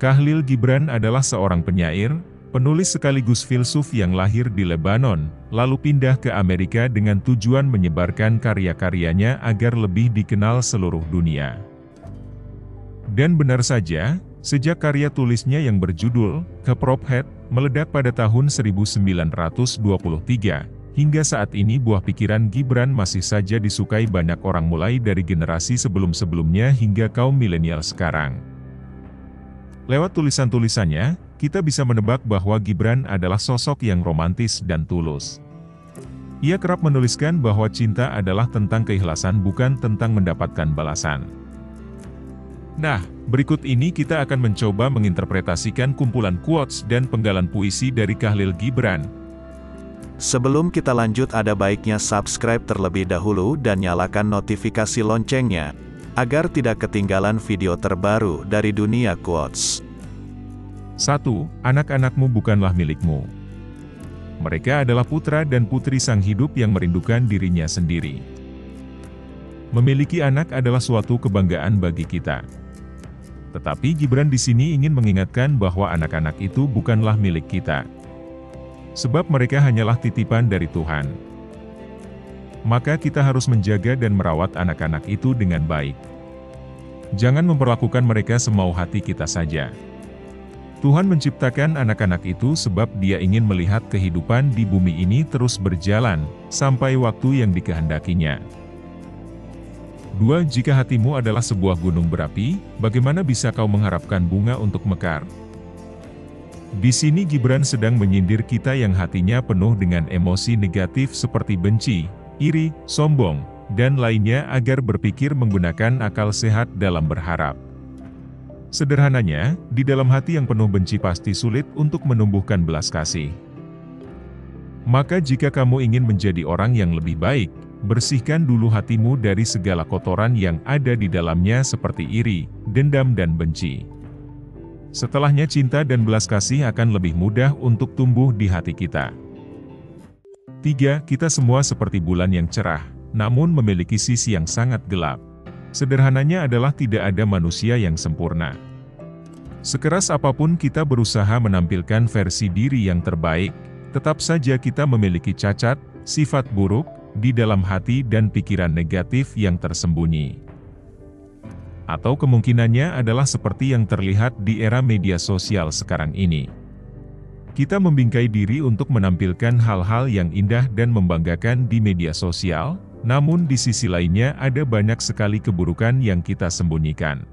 Khalil Gibran adalah seorang penyair, penulis sekaligus filsuf yang lahir di Lebanon, lalu pindah ke Amerika dengan tujuan menyebarkan karya-karyanya agar lebih dikenal seluruh dunia. Dan benar saja, sejak karya tulisnya yang berjudul Prophet meledak pada tahun 1923, hingga saat ini buah pikiran Gibran masih saja disukai banyak orang mulai dari generasi sebelum-sebelumnya hingga kaum milenial sekarang. Lewat tulisan-tulisannya, kita bisa menebak bahwa Gibran adalah sosok yang romantis dan tulus. Ia kerap menuliskan bahwa cinta adalah tentang keikhlasan bukan tentang mendapatkan balasan. Nah, berikut ini kita akan mencoba menginterpretasikan kumpulan quotes dan penggalan puisi dari Khalil Gibran. Sebelum kita lanjut, ada baiknya subscribe terlebih dahulu dan nyalakan notifikasi loncengnya, agar tidak ketinggalan video terbaru dari dunia quotes. 1. Anak-anakmu bukanlah milikmu. Mereka adalah putra dan putri sang hidup yang merindukan dirinya sendiri. Memiliki anak adalah suatu kebanggaan bagi kita. Tetapi Gibran di sini ingin mengingatkan bahwa anak-anak itu bukanlah milik kita. Sebab mereka hanyalah titipan dari Tuhan. Maka kita harus menjaga dan merawat anak-anak itu dengan baik. Jangan memperlakukan mereka semau hati kita saja. Tuhan menciptakan anak-anak itu sebab Dia ingin melihat kehidupan di bumi ini terus berjalan, sampai waktu yang dikehendakinya. 2. Jika hatimu adalah sebuah gunung berapi, bagaimana bisa kau mengharapkan bunga untuk mekar? Di sini Gibran sedang menyindir kita yang hatinya penuh dengan emosi negatif seperti benci, iri, sombong, dan lainnya agar berpikir menggunakan akal sehat dalam berharap. Sederhananya, di dalam hati yang penuh benci pasti sulit untuk menumbuhkan belas kasih. Maka jika kamu ingin menjadi orang yang lebih baik, bersihkan dulu hatimu dari segala kotoran yang ada di dalamnya seperti iri, dendam dan benci. Setelahnya cinta dan belas kasih akan lebih mudah untuk tumbuh di hati kita. 3. Kita semua seperti bulan yang cerah, namun memiliki sisi yang sangat gelap. Sederhananya adalah tidak ada manusia yang sempurna. Sekeras apapun kita berusaha menampilkan versi diri yang terbaik, tetap saja kita memiliki cacat, sifat buruk, di dalam hati dan pikiran negatif yang tersembunyi. Atau kemungkinannya adalah seperti yang terlihat di era media sosial sekarang ini. Kita membingkai diri untuk menampilkan hal-hal yang indah dan membanggakan di media sosial, namun di sisi lainnya ada banyak sekali keburukan yang kita sembunyikan.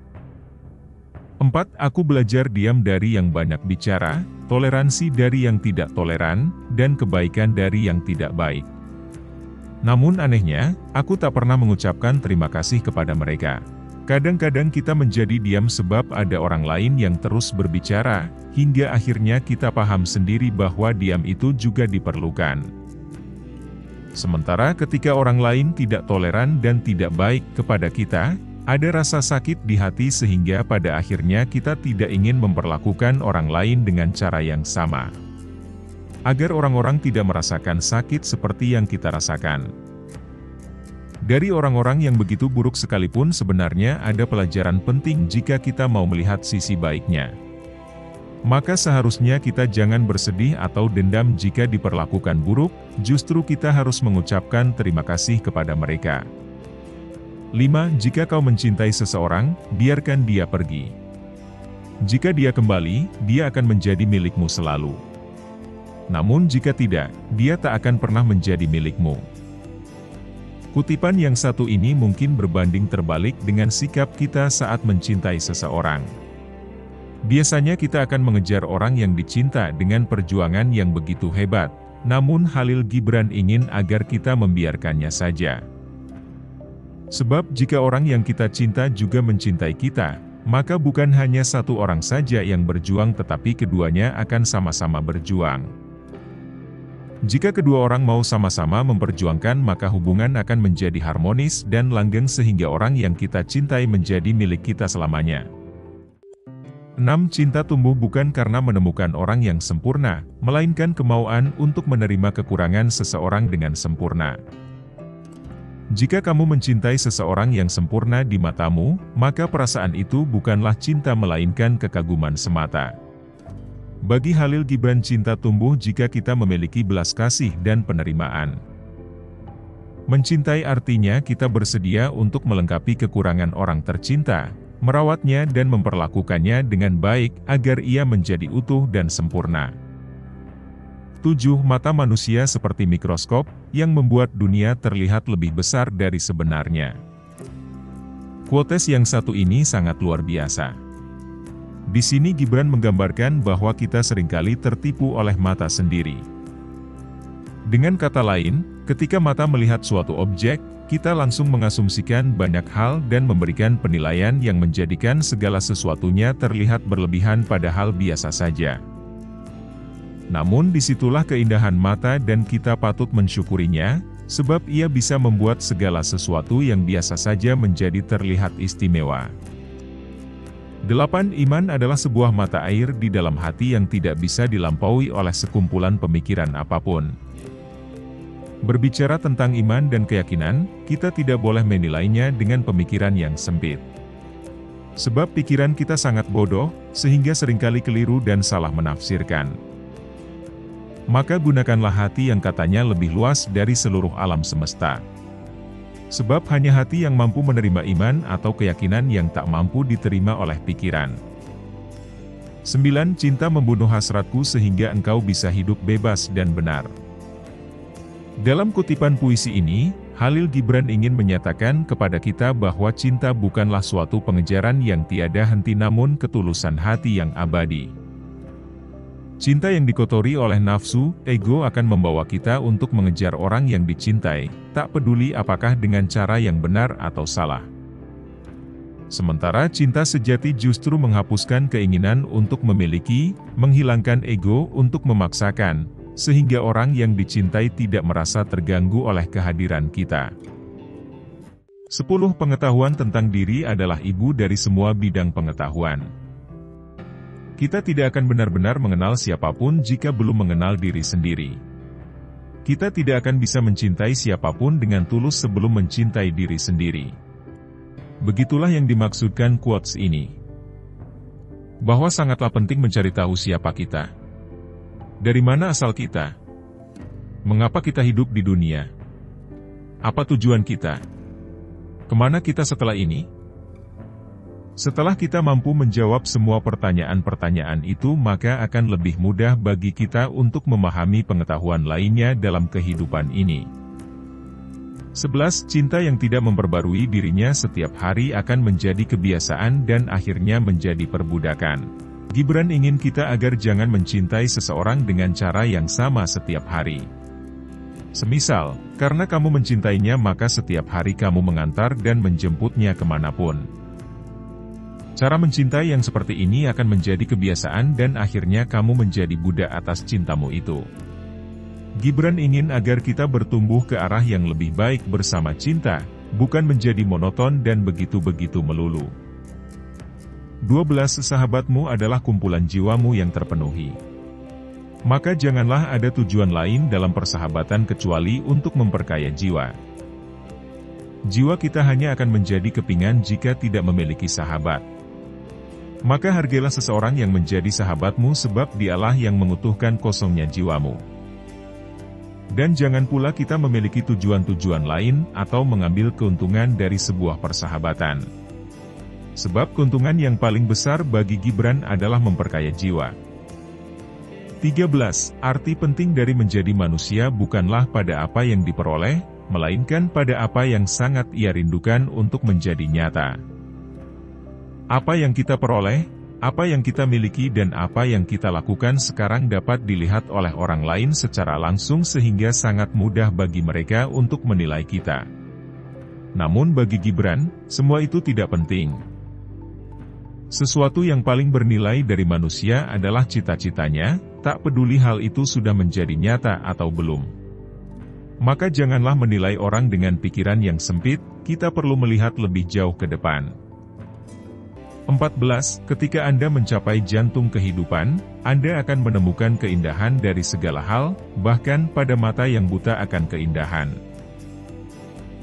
4. Aku belajar diam dari yang banyak bicara, toleransi dari yang tidak toleran, dan kebaikan dari yang tidak baik. Namun anehnya, aku tak pernah mengucapkan terima kasih kepada mereka. Kadang-kadang kita menjadi diam sebab ada orang lain yang terus berbicara, hingga akhirnya kita paham sendiri bahwa diam itu juga diperlukan. Sementara ketika orang lain tidak toleran dan tidak baik kepada kita, ada rasa sakit di hati sehingga pada akhirnya kita tidak ingin memperlakukan orang lain dengan cara yang sama. Agar orang-orang tidak merasakan sakit seperti yang kita rasakan. Dari orang-orang yang begitu buruk sekalipun sebenarnya ada pelajaran penting jika kita mau melihat sisi baiknya. Maka seharusnya kita jangan bersedih atau dendam jika diperlakukan buruk, justru kita harus mengucapkan terima kasih kepada mereka. 5. Jika kau mencintai seseorang, biarkan dia pergi. Jika dia kembali, dia akan menjadi milikmu selalu. Namun jika tidak, dia tak akan pernah menjadi milikmu. Kutipan yang satu ini mungkin berbanding terbalik dengan sikap kita saat mencintai seseorang. Biasanya kita akan mengejar orang yang dicinta dengan perjuangan yang begitu hebat, namun Khalil Gibran ingin agar kita membiarkannya saja. Sebab jika orang yang kita cinta juga mencintai kita, maka bukan hanya satu orang saja yang berjuang tetapi keduanya akan sama-sama berjuang. Jika kedua orang mau sama-sama memperjuangkan maka hubungan akan menjadi harmonis dan langgeng sehingga orang yang kita cintai menjadi milik kita selamanya. 6. Cinta tumbuh bukan karena menemukan orang yang sempurna, melainkan kemauan untuk menerima kekurangan seseorang dengan sempurna. Jika kamu mencintai seseorang yang sempurna di matamu, maka perasaan itu bukanlah cinta melainkan kekaguman semata. Bagi Khalil Gibran, cinta tumbuh jika kita memiliki belas kasih dan penerimaan. Mencintai artinya kita bersedia untuk melengkapi kekurangan orang tercinta, merawatnya dan memperlakukannya dengan baik agar ia menjadi utuh dan sempurna. 7. Mata manusia seperti mikroskop, yang membuat dunia terlihat lebih besar dari sebenarnya. Quotes yang satu ini sangat luar biasa. Di sini Gibran menggambarkan bahwa kita seringkali tertipu oleh mata sendiri. Dengan kata lain, ketika mata melihat suatu objek, kita langsung mengasumsikan banyak hal dan memberikan penilaian yang menjadikan segala sesuatunya terlihat berlebihan padahal biasa saja. Namun disitulah keindahan mata dan kita patut mensyukurinya, sebab ia bisa membuat segala sesuatu yang biasa saja menjadi terlihat istimewa. 8. Iman adalah sebuah mata air di dalam hati yang tidak bisa dilampaui oleh sekumpulan pemikiran apapun. Berbicara tentang iman dan keyakinan, kita tidak boleh menilainya dengan pemikiran yang sempit. Sebab pikiran kita sangat bodoh, sehingga seringkali keliru dan salah menafsirkan. Maka gunakanlah hati yang katanya lebih luas dari seluruh alam semesta. Sebab hanya hati yang mampu menerima iman atau keyakinan yang tak mampu diterima oleh pikiran. 9. Cinta membunuh hasratku sehingga engkau bisa hidup bebas dan benar. Dalam kutipan puisi ini, Khalil Gibran ingin menyatakan kepada kita bahwa cinta bukanlah suatu pengejaran yang tiada henti namun ketulusan hati yang abadi. Cinta yang dikotori oleh nafsu, ego akan membawa kita untuk mengejar orang yang dicintai, tak peduli apakah dengan cara yang benar atau salah. Sementara cinta sejati justru menghapuskan keinginan untuk memiliki, menghilangkan ego untuk memaksakan, sehingga orang yang dicintai tidak merasa terganggu oleh kehadiran kita. 10. Pengetahuan tentang diri adalah ibu dari semua bidang pengetahuan. Kita tidak akan benar-benar mengenal siapapun jika belum mengenal diri sendiri. Kita tidak akan bisa mencintai siapapun dengan tulus sebelum mencintai diri sendiri. Begitulah yang dimaksudkan quotes ini. Bahwa sangatlah penting mencari tahu siapa kita. Dari mana asal kita? Mengapa kita hidup di dunia? Apa tujuan kita? Kemana kita setelah ini? Setelah kita mampu menjawab semua pertanyaan-pertanyaan itu, maka akan lebih mudah bagi kita untuk memahami pengetahuan lainnya dalam kehidupan ini. 11. Cinta yang tidak memperbarui dirinya setiap hari akan menjadi kebiasaan dan akhirnya menjadi perbudakan. Gibran ingin kita agar jangan mencintai seseorang dengan cara yang sama setiap hari. Semisal, karena kamu mencintainya maka setiap hari kamu mengantar dan menjemputnya kemanapun. Cara mencintai yang seperti ini akan menjadi kebiasaan dan akhirnya kamu menjadi budak atas cintamu itu. Gibran ingin agar kita bertumbuh ke arah yang lebih baik bersama cinta, bukan menjadi monoton dan begitu-begitu melulu. 12. Sahabatmu adalah kumpulan jiwamu yang terpenuhi. Maka janganlah ada tujuan lain dalam persahabatan kecuali untuk memperkaya jiwa. Jiwa kita hanya akan menjadi kepingan jika tidak memiliki sahabat. Maka hargailah seseorang yang menjadi sahabatmu sebab dialah yang mengutuhkan kosongnya jiwamu. Dan jangan pula kita memiliki tujuan-tujuan lain atau mengambil keuntungan dari sebuah persahabatan. Sebab keuntungan yang paling besar bagi Gibran adalah memperkaya jiwa. 13. Arti penting dari menjadi manusia bukanlah pada apa yang diperoleh, melainkan pada apa yang sangat ia rindukan untuk menjadi nyata. Apa yang kita peroleh, apa yang kita miliki dan apa yang kita lakukan sekarang dapat dilihat oleh orang lain secara langsung sehingga sangat mudah bagi mereka untuk menilai kita. Namun bagi Gibran, semua itu tidak penting. Sesuatu yang paling bernilai dari manusia adalah cita-citanya, tak peduli hal itu sudah menjadi nyata atau belum. Maka janganlah menilai orang dengan pikiran yang sempit, kita perlu melihat lebih jauh ke depan. 14. Ketika Anda mencapai jantung kehidupan, Anda akan menemukan keindahan dari segala hal, bahkan pada mata yang buta akan keindahan.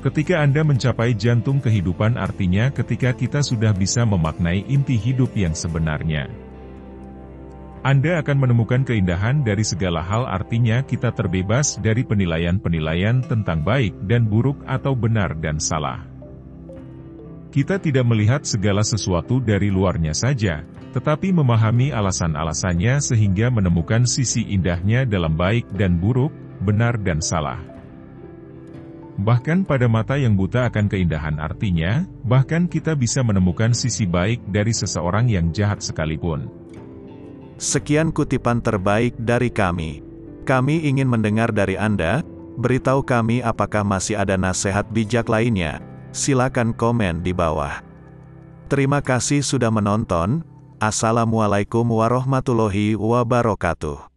Ketika Anda mencapai jantung kehidupan artinya ketika kita sudah bisa memaknai inti hidup yang sebenarnya. Anda akan menemukan keindahan dari segala hal artinya kita terbebas dari penilaian-penilaian tentang baik dan buruk atau benar dan salah. Kita tidak melihat segala sesuatu dari luarnya saja, tetapi memahami alasan-alasannya sehingga menemukan sisi indahnya dalam baik dan buruk, benar dan salah. Bahkan pada mata yang buta akan keindahan artinya, bahkan kita bisa menemukan sisi baik dari seseorang yang jahat sekalipun. Sekian kutipan terbaik dari kami. Kami ingin mendengar dari Anda, beritahu kami apakah masih ada nasihat bijak lainnya. Silakan komen di bawah. Terima kasih sudah menonton. Assalamualaikum warahmatullahi wabarakatuh.